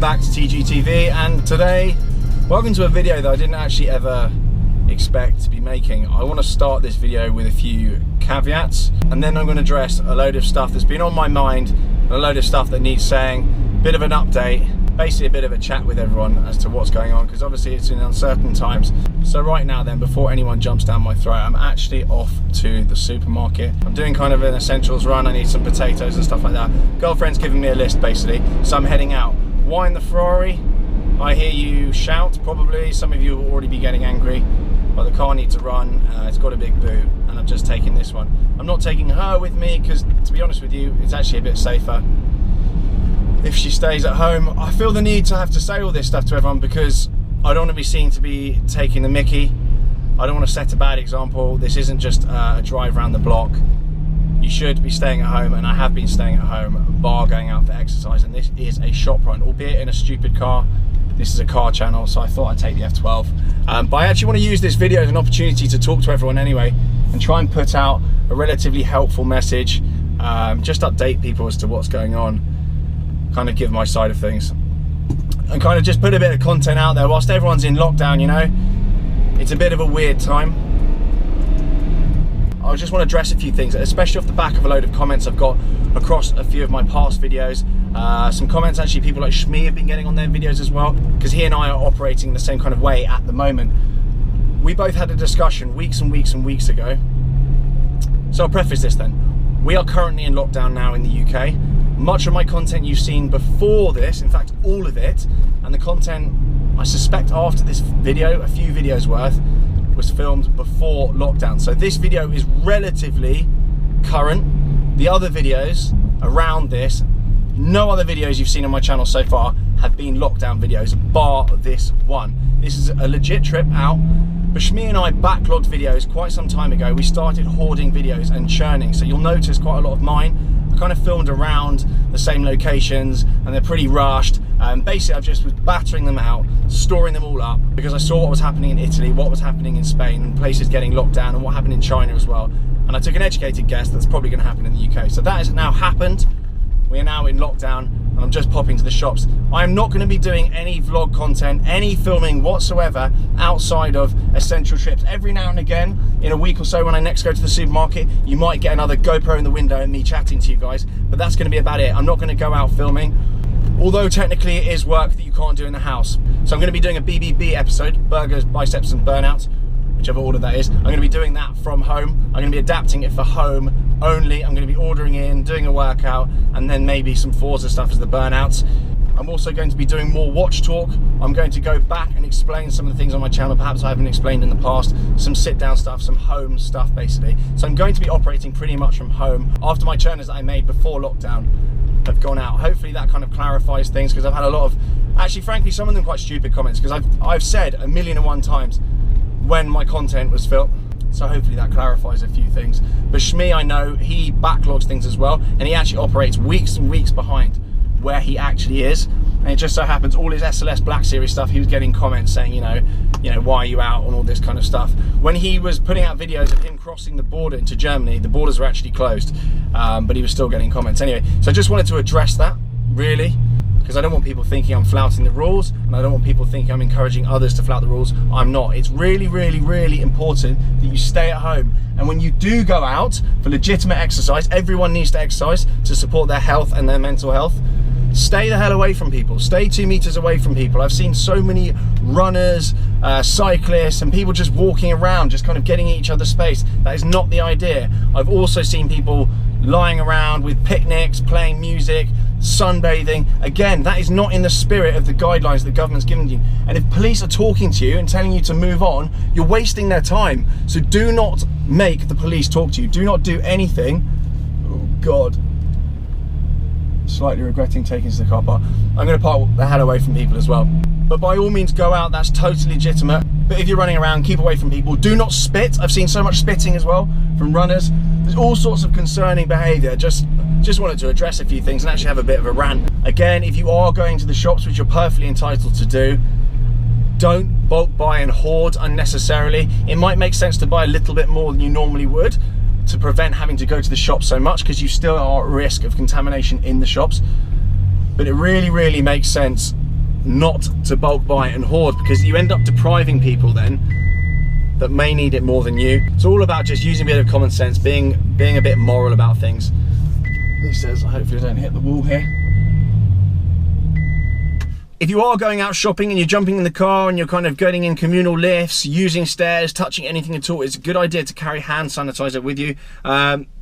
back to TGTV, and today, welcome to a video that I didn't actually ever expect to be making. I want to start this video with a few caveats, and then I'm going to address a load of stuff that's been on my mind, and a load of stuff that needs saying, bit of an update, basically a bit of a chat with everyone as to what's going on, because obviously it's in uncertain times. So right now then, before anyone jumps down my throat, I'm actually off to the supermarket. I'm doing kind of an essentials run. I need some potatoes and stuff like that. Girlfriend's giving me a list basically, so I'm heading out. Why in the Ferrari? I hear you shout, probably. Some of you will already be getting angry, but the car needs to run. It's got a big boot, and I'm just taking this one. I'm not taking her with me because, to be honest with you, it's actually a bit safer if she stays at home. I feel the need to have to say all this stuff to everyone because I don't want to be seen to be taking the mickey. I don't want to set a bad example. This isn't just a drive around the block. You should be staying at home, and I have been staying at home, bar going out for exercise, and this is a shop run, albeit in a stupid car. This is a car channel, so I thought I'd take the F12. But I actually want to use this video as an opportunity to talk to everyone anyway, and try and put out a relatively helpful message, just update people as to what's going on, kind of give my side of things, and kind of just put a bit of content out there whilst everyone's in lockdown, you know. It's a bit of a weird time. I just want to address a few things, especially off the back of a load of comments I've got across a few of my past videos. Some comments actually people like Shmee have been getting on their videos as well, because he and I are operating the same kind of way at the moment. We both had a discussion weeks and weeks and weeks ago. So I'll preface this then. We are currently in lockdown now in the UK. Much of my content you've seen before this, in fact all of it, and the content I suspect after this video, a few videos worth, was filmed before lockdown. So this video is relatively current. The other videos around this, no other videos you've seen on my channel so far have been lockdown videos, bar this one. This is a legit trip out. But Shmee and I backlogged videos quite some time ago. We started hoarding videos and churning. So you'll notice quite a lot of mine I kind of filmed around the same locations, and they're pretty rushed. Basically, I just was battering them out, storing them all up, because I saw what was happening in Italy, what was happening in Spain, and places getting locked down, and what happened in China as well. And I took an educated guess that's probably going to happen in the UK. So that has now happened. We are now in lockdown, and I'm just popping to the shops. I am not going to be doing any vlog content, any filming whatsoever outside of essential trips. Every now and again, in a week or so, when I next go to the supermarket, you might get another GoPro in the window and me chatting to you guys, but that's going to be about it. I'm not going to go out filming, although technically it is work that you can't do in the house. So I'm going to be doing a BBB episode, burgers, biceps and burnouts, whichever order that is. I'm going to be doing that from home. I'm going to be adapting it for home only. I'm going to be ordering in, doing a workout, and then maybe some Forza stuff as the burnouts. I'm also going to be doing more watch talk. I'm going to go back and explain some of the things on my channel perhaps I haven't explained in the past, some sit down stuff, some home stuff basically. So I'm going to be operating pretty much from home after my churners that I made before lockdown have gone out. Hopefully that kind of clarifies things, because I've had a lot of, actually frankly some of them quite stupid comments, because I've said 1,000,001 times when my content was filmed. So hopefully that clarifies a few things. But Shmee, I know, he backlogs things as well, and he actually operates weeks and weeks behind where he actually is. And it just so happens all his SLS Black Series stuff, he was getting comments saying, you know, why are you out, and all this kind of stuff. When he was putting out videos of him crossing the border into Germany, the borders were actually closed, but he was still getting comments anyway. So I just wanted to address that, really, because I don't want people thinking I'm flouting the rules, and I don't want people thinking I'm encouraging others to flout the rules. I'm not. It's really, really, really important that you stay at home. And when you do go out for legitimate exercise, everyone needs to exercise to support their health and their mental health. Stay the hell away from people. Stay 2 meters away from people. I've seen so many runners, cyclists, and people just walking around, just kind of getting in each other's space. That is not the idea. I've also seen people lying around with picnics, playing music, sunbathing. Again, that is not in the spirit of the guidelines the government's given you. And if police are talking to you and telling you to move on, you're wasting their time. So do not make the police talk to you. Do not do anything. Oh God. Slightly regretting taking to the car park. I'm going to park the hell away from people as well. But by all means go out, that's totally legitimate. But if you're running around, keep away from people. Do not spit. I've seen so much spitting as well from runners. There's all sorts of concerning behaviour. Just wanted to address a few things and actually have a bit of a rant. Again, if you are going to the shops, which you're perfectly entitled to do, don't bulk buy and hoard unnecessarily. It might make sense to buy a little bit more than you normally would to prevent having to go to the shops so much, because you still are at risk of contamination in the shops. But it really, really makes sense not to bulk buy and hoard, because you end up depriving people then that may need it more than you. It's all about just using a bit of common sense, being a bit moral about things. He says, hopefully I don't hit the wall here. If you are going out shopping and you're jumping in the car and you're kind of getting in communal lifts, using stairs, touching anything at all, it's a good idea to carry hand sanitizer with you.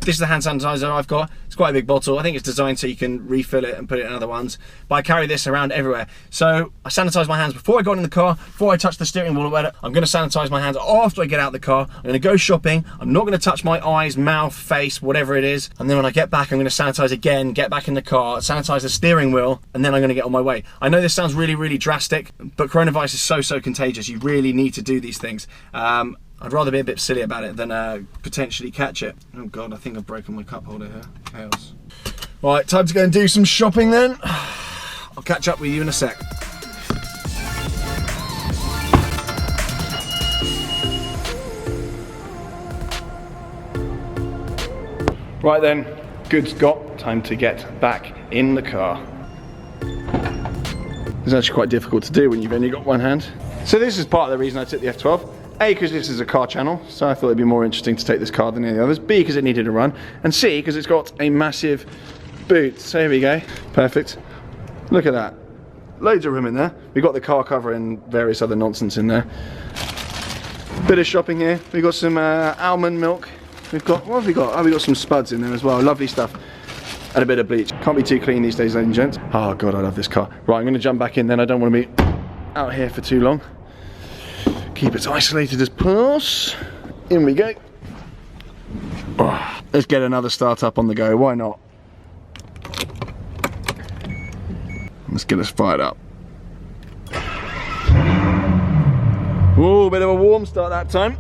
This is the hand sanitizer I've got. It's quite a big bottle. I think it's designed so you can refill it and put it in other ones. But I carry this around everywhere. So I sanitize my hands before I got in the car, before I touch the steering wheel or whatever. I'm going to sanitize my hands after I get out of the car. I'm going to go shopping. I'm not going to touch my eyes, mouth, face, whatever it is. And then when I get back, I'm going to sanitize again, get back in the car, sanitize the steering wheel, and then I'm going to get on my way. I know this sounds really, really drastic, but coronavirus is so contagious. You really need to do these things. I'd rather be a bit silly about it than potentially catch it. Oh God, I think I've broken my cup holder here. Chaos. Right, time to go and do some shopping then. I'll catch up with you in a sec. Right then, goods got, time to get back in the car. It's actually quite difficult to do when you've only got one hand. So this is part of the reason I took the F12. A, because this is a car channel, so I thought it'd be more interesting to take this car than any others. B, because it needed a run. And C, because it's got a massive boot. So here we go. Perfect. Look at that. Loads of room in there. We've got the car cover and various other nonsense in there. Bit of shopping here. We've got some almond milk. We've got, what have we got? Oh, we've got some spuds in there as well. Lovely stuff. And a bit of bleach. Can't be too clean these days, ladies and gents. Oh God, I love this car. Right, I'm going to jump back in then. I don't want to be out here for too long. Keep it isolated as possible. In we go. Oh, let's get another start up on the go. Why not? Let's get us fired up. Whoa, bit of a warm start that time.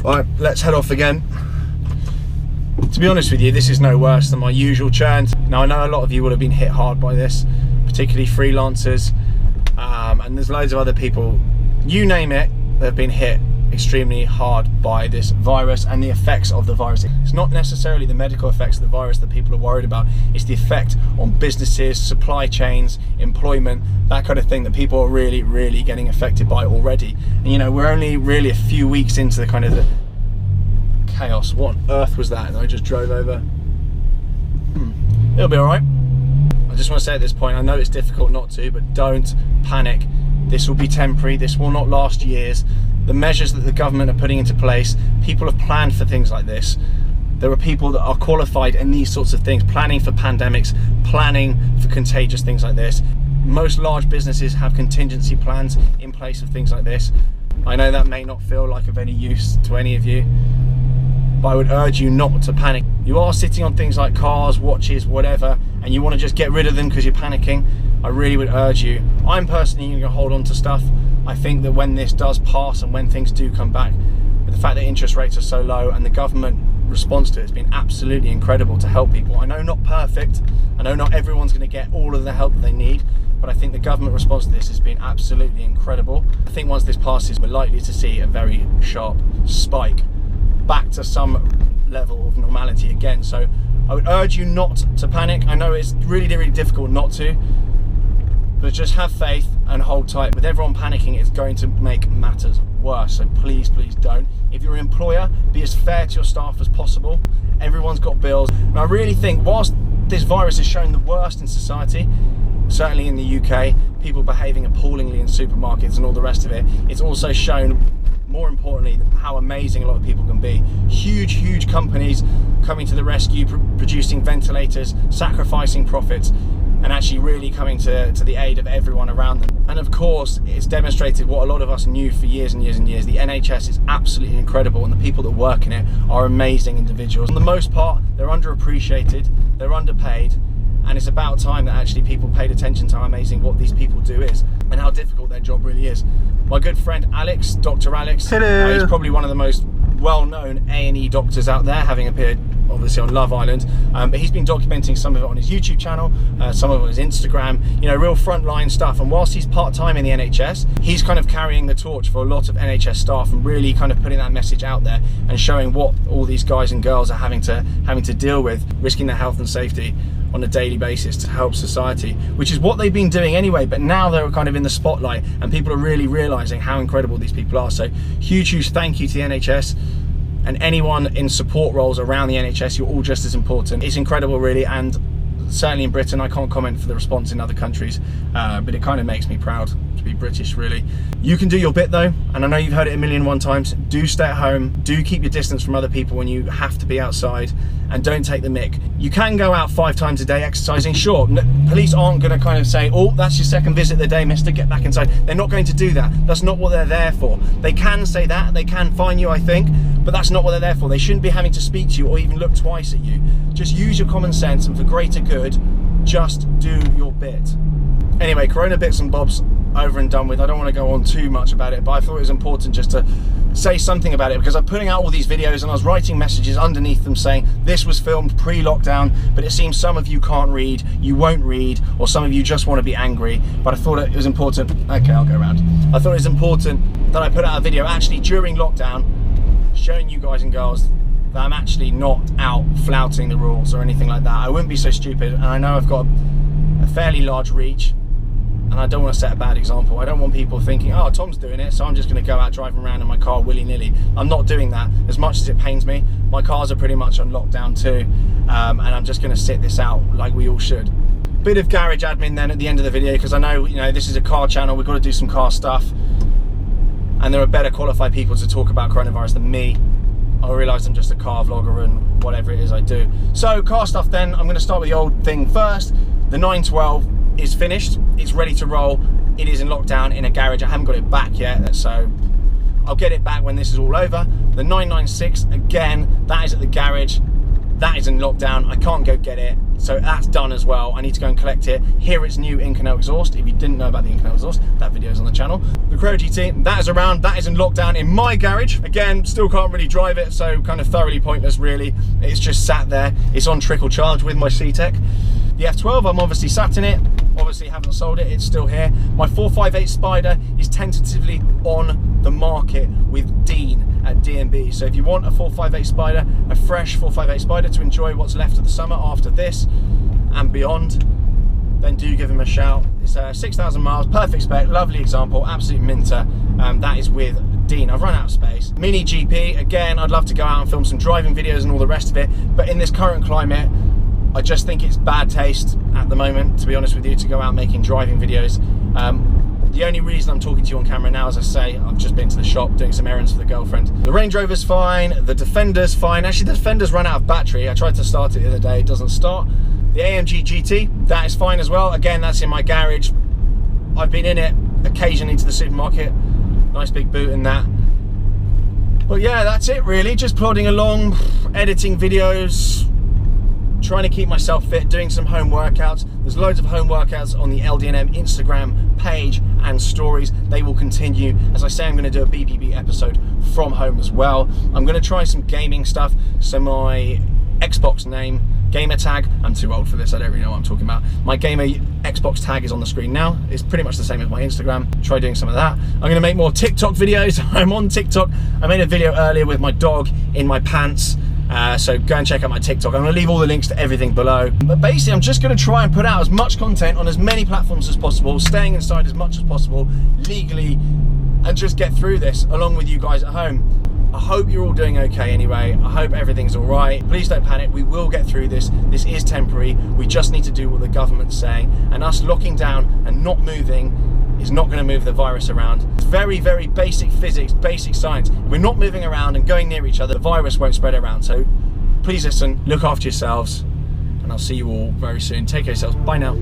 Right, let's head off again. To be honest with you, this is no worse than my usual churn. Now, I know a lot of you will have been hit hard by this, particularly freelancers, and there's loads of other people, you name it, that have been hit extremely hard by this virus and the effects of the virus. It's not necessarily the medical effects of the virus that people are worried about, it's the effect on businesses, supply chains, employment, that kind of thing that people are really getting affected by already. And you know, we're only really a few weeks into the kind of the chaos. What on earth was that? And I just drove over. It'll be alright. I just want to say at this point, I know it's difficult not to, but don't panic. This will be temporary, this will not last years. The measures that the government are putting into place, people have planned for things like this. There are people that are qualified in these sorts of things, planning for pandemics, planning for contagious things like this. Most large businesses have contingency plans in place of things like this. I know that may not feel like of any use to any of you, but I would urge you not to panic. You are sitting on things like cars, watches, whatever, and you want to just get rid of them because you're panicking. I really would urge you. I'm personally going to hold on to stuff. I think that when this does pass and when things do come back, with the fact that interest rates are so low and the government response to it has been absolutely incredible to help people. I know not perfect, I know not everyone's going to get all of the help that they need, but I think the government response to this has been absolutely incredible. I think once this passes, we're likely to see a very sharp spike back to some level of normality again. So I would urge you not to panic. I know it's really difficult not to, but just have faith and hold tight. With everyone panicking, it's going to make matters worse. So please don't. If you're an employer, be as fair to your staff as possible. Everyone's got bills. And I really think whilst this virus is showing the worst in society, certainly in the UK, people behaving appallingly in supermarkets and all the rest of it, it's also shown, more importantly, how amazing a lot of people can be. Huge companies coming to the rescue, producing ventilators, sacrificing profits, and actually really coming to the aid of everyone around them. And of course, it's demonstrated what a lot of us knew for years and years and years. The NHS is absolutely incredible, and the people that work in it are amazing individuals. For the most part, they're underappreciated, they're underpaid, and it's about time that actually people paid attention to how amazing what these people do is and how difficult their job really is. My good friend Alex, Dr. Alex, he's probably one of the most well-known A&E doctors out there, having appeared obviously on Love Island, but he's been documenting some of it on his YouTube channel, some of it on his Instagram, you know, real frontline stuff. And whilst he's part-time in the NHS, he's kind of carrying the torch for a lot of NHS staff and really kind of putting that message out there and showing what all these guys and girls are having to deal with, risking their health and safety. on a daily basis to help society, which is what they've been doing anyway, but now they're kind of in the spotlight and people are really realizing how incredible these people are. So huge thank you to the NHS and anyone in support roles around the NHS. You're all just as important. It's incredible, really, and certainly in Britain, I can't comment for the response in other countries, but it kind of makes me proud to be British, really. You can do your bit though, and I know you've heard it a million and one times. Do stay at home, do keep your distance from other people when you have to be outside, and don't take the mick. You can go out 5 times a day exercising, sure. Police aren't going to kind of say, oh, that's your second visit of the day, mister, get back inside. They're not going to do that. That's not what they're there for. They can say that, they can fine you, I think, but that's not what they're there for. They shouldn't be having to speak to you or even look twice at you. Just use your common sense, and for greater good, just do your bit. Anyway, Corona bits and bobs over and done with. I don't want to go on too much about it, but I thought it was important just to say something about it, because I'm putting out all these videos and I was writing messages underneath them saying this was filmed pre-lockdown, but it seems some of you can't read, you won't read, or some of you just want to be angry. But I thought it was important. Okay, I'll go around. I thought it was important that I put out a video actually during lockdown showing you guys and girls that I'm actually not out flouting the rules or anything like that. I wouldn't be so stupid, and I know I've got a fairly large reach, and I don't want to set a bad example. I don't want people thinking, oh, Tom's doing it, so I'm just going to go out driving around in my car willy-nilly. I'm not doing that, as much as it pains me. My cars are pretty much on lockdown too, and I'm just going to sit this out like we all should. Bit of garage admin then at the end of the video, because I know, you know, this is a car channel, we've got to do some car stuff, and there are better qualified people to talk about coronavirus than me. I realise I'm just a car vlogger and whatever it is I do. So car stuff then, I'm going to start with the old thing first. The 912 is finished, it's ready to roll. It is in lockdown in a garage. I haven't got it back yet, so I'll get it back when this is all over. The 996, again, that is at the garage. That is in lockdown. I can't go get it, so that's done as well. I need to go and collect it. Here it's new Inconel exhaust. If you didn't know about the Inconel exhaust, that video is on the channel. The Crow GT, that is around, that is in lockdown in my garage. Again, still can't really drive it, so kind of thoroughly pointless really. It's just sat there. It's on trickle charge with my C-Tech. The F12, I'm obviously sat in it. Obviously haven't sold it, it's still here. My 458 Spider is tentatively on the market with Dean at D&B. So if you want a 458 Spider, a fresh 458 Spider to enjoy what's left of the summer after this and beyond, then do give him a shout. It's 6,000 miles, perfect spec, lovely example, absolute minter. That is with Dean. I've run out of space. Mini GP, again, I'd love to go out and film some driving videos and all the rest of it, but in this current climate, I just think it's bad taste at the moment, to be honest with you, to go out making driving videos. The only reason I'm talking to you on camera now, as I say, I've just been to the shop doing some errands for the girlfriend. The Range Rover's fine, the Defender's fine. Actually, the Defender's run out of battery. I tried to start it the other day, it doesn't start. The AMG GT, that is fine as well. Again, that's in my garage. I've been in it occasionally to the supermarket. Nice big boot in that. But yeah, that's it really. Just plodding along, editing videos, trying to keep myself fit, doing some home workouts. There's loads of home workouts on the LDNM Instagram page and stories. They will continue. As I say, I'm going to do a BBB episode from home as well. I'm going to try some gaming stuff. So my Xbox name, gamer tag, I'm too old for this, I don't really know what I'm talking about. My gamer Xbox tag is on the screen now. It's pretty much the same as my Instagram. Try doing some of that. I'm going to make more TikTok videos. I'm on TikTok. I made a video earlier with my dog in my pants. So go and check out my TikTok. I'm going to leave all the links to everything below. But basically, I'm just going to try and put out as much content on as many platforms as possible, staying inside as much as possible legally, and just get through this along with you guys at home. I hope you're all doing okay anyway. I hope everything's all right. Please don't panic. We will get through this. This is temporary. We just need to do what the government's saying. And us locking down and not moving is not going to move the virus around. It's very, very basic physics, basic science. If we're not moving around and going near each other, the virus won't spread around. So please listen, look after yourselves, and I'll see you all very soon. Take care of yourselves. Bye now.